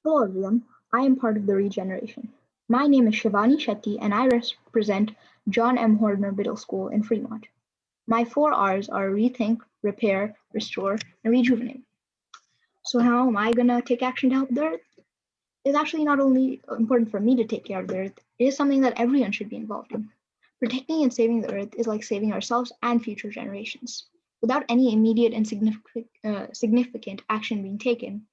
Hello everyone, I am part of the regeneration. My name is Shivani Shetty and I represent John M. Horner Middle School in Fremont. My 4 R's are rethink, repair, restore, and rejuvenate. So how am I going to take action to help the earth? It's actually not only important for me to take care of the earth, it is something that everyone should be involved in. Protecting and saving the earth is like saving ourselves and future generations. Without any immediate and significant action being taken,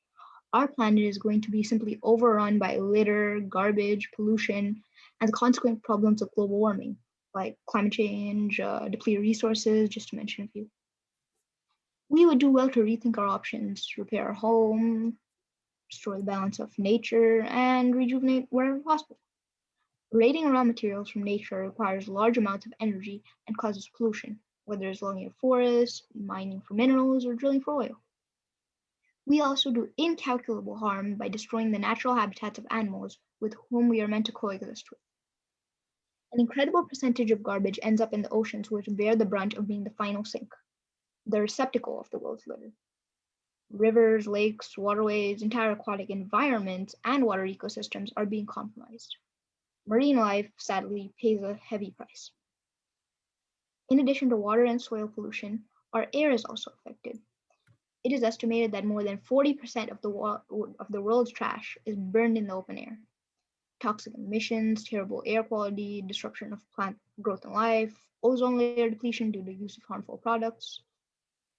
our planet is going to be simply overrun by litter, garbage, pollution, and the consequent problems of global warming, like climate change, depleted resources, just to mention a few. We would do well to rethink our options, repair our home, restore the balance of nature, and rejuvenate wherever possible. Raiding raw materials from nature requires large amounts of energy and causes pollution, whether it's logging a forest, mining for minerals, or drilling for oil. We also do incalculable harm by destroying the natural habitats of animals with whom we are meant to coexist with. An incredible percentage of garbage ends up in the oceans, which bear the brunt of being the final sink, the receptacle of the world's litter. Rivers, lakes, waterways, entire aquatic environments, and water ecosystems are being compromised. Marine life, sadly, pays a heavy price. In addition to water and soil pollution, our air is also affected. It is estimated that more than 40% of the world's trash is burned in the open air. Toxic emissions, terrible air quality, disruption of plant growth and life, ozone layer depletion due to use of harmful products,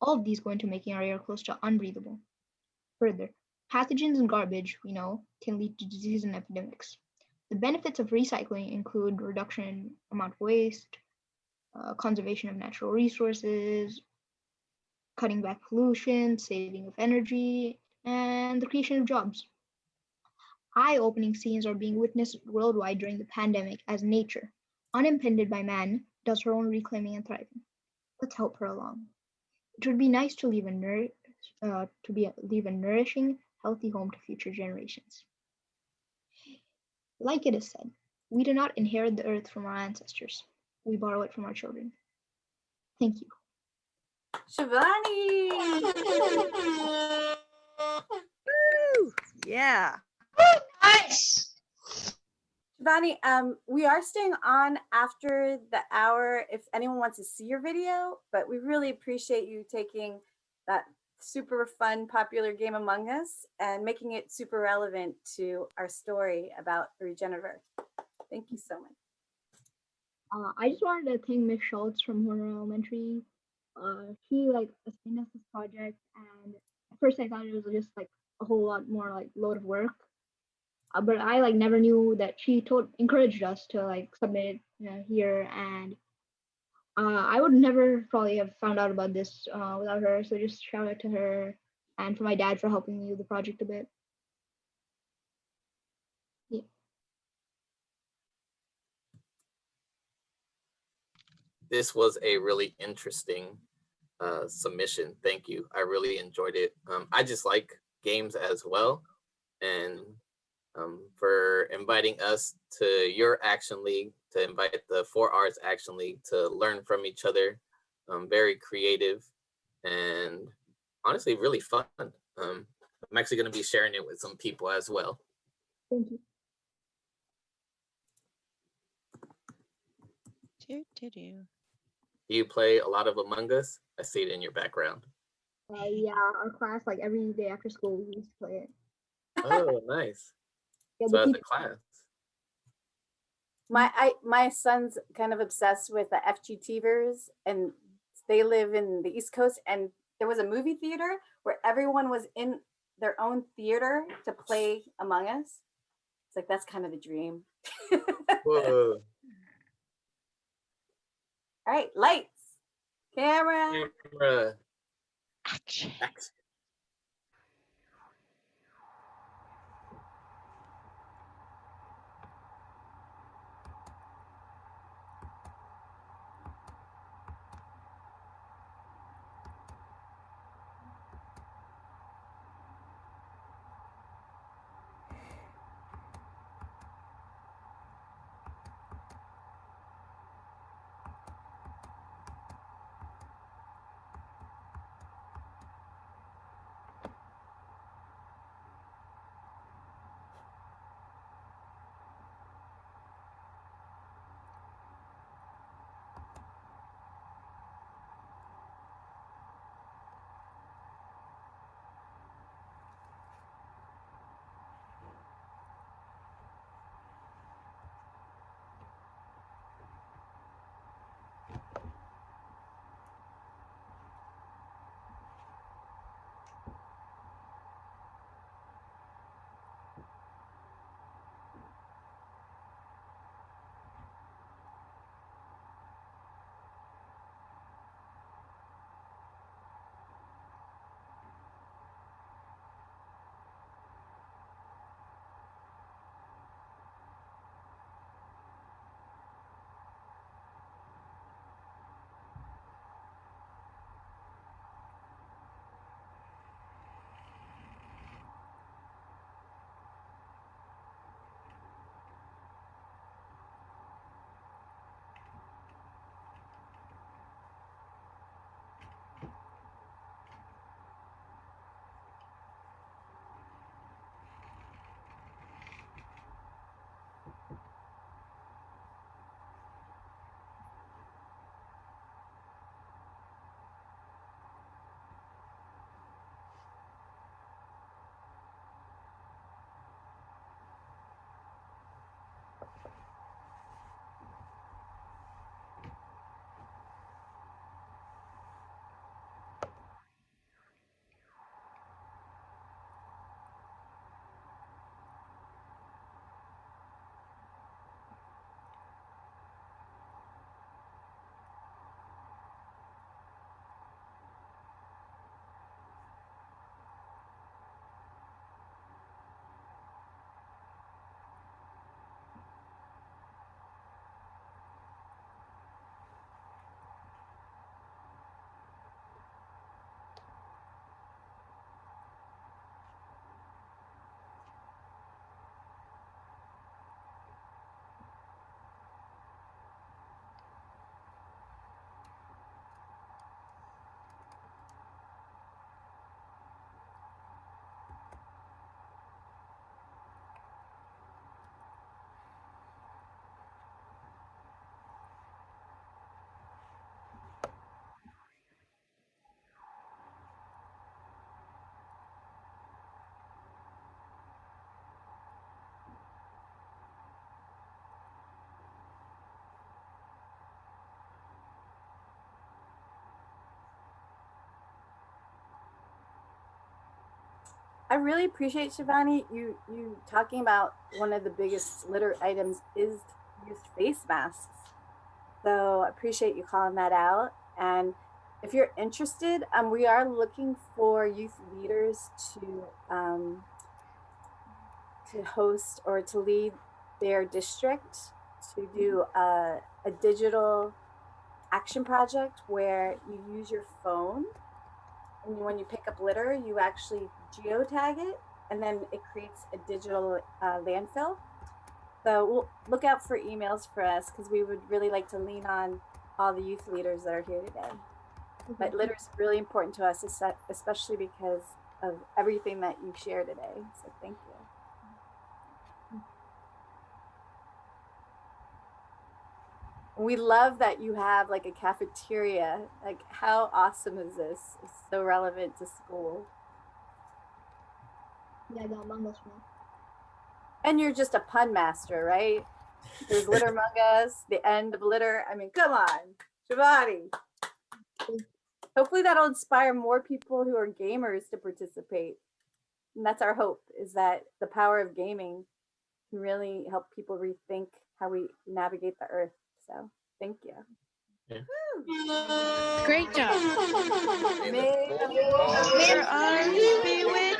all of these go into making our air close to unbreathable. Further, pathogens and garbage, we know, can lead to disease and epidemics. The benefits of recycling include reduction in amount of waste, conservation of natural resources, cutting back pollution, saving of energy, and the creation of jobs. Eye-opening scenes are being witnessed worldwide during the pandemic as nature, unimpeded by man, does her own reclaiming and thriving. Let's help her along. It would be nice to leave a nourishing, healthy home to future generations. Like it is said, we do not inherit the earth from our ancestors. We borrow it from our children. Thank you. Shivani! Woo! Yeah. Nice. Shivani, we are staying on after the hour if anyone wants to see your video, but we really appreciate you taking that super fun, popular game Among Us and making it super relevant to our story about the regenerative. Thank you so much. I just wanted to thank Miss Schultz from Horner Elementary. She assigned us this project, and at first I thought it was just a whole lot more load of work. But I never knew that she encouraged us to submit it here, and I would never probably have found out about this without her. So just shout out to her and for my dad for helping me with the project a bit. Yeah. This was a really interesting submission. Thank you. I really enjoyed it. I just like games as well. And for inviting us to your Action League, to invite the 4Rs Action League to learn from each other. Very creative and honestly really fun. I'm actually going to be sharing it with some people as well. Thank you. Do you play a lot of Among Us? I see it in your background. Yeah, our class, every day after school, we used to play it. Oh, nice. Yeah, So as a class. My son's kind of obsessed with the FGTVers, and they live in the East Coast, and there was a movie theater where everyone was in their own theater to play Among Us. It's that's kind of the dream. Whoa. All right, lights, camera. Action. I really appreciate, Shivani, you talking about one of the biggest litter items is used face masks. So I appreciate you calling that out. And if you're interested, we are looking for youth leaders to host or to lead their district to do a digital action project where you use your phone, and when you pick up litter, you actually geotag it, and then it creates a digital landfill. So we'll look out for emails for us, because we would really like to lean on all the youth leaders that are here today. But litter is really important to us, especially because of everything that you shared today. So thank you. We love that you have like a cafeteria. Like, how awesome is this? It's so relevant to school. Yeah, the Among Us one. And you're just a pun master, right? There's Litter Among Us, the end of litter. I mean, come on, Shivani. Hopefully that'll inspire more people who are gamers to participate. And that's our hope, is that the power of gaming can really help people rethink how we navigate the earth. So thank you. Great job. May the Your arms be with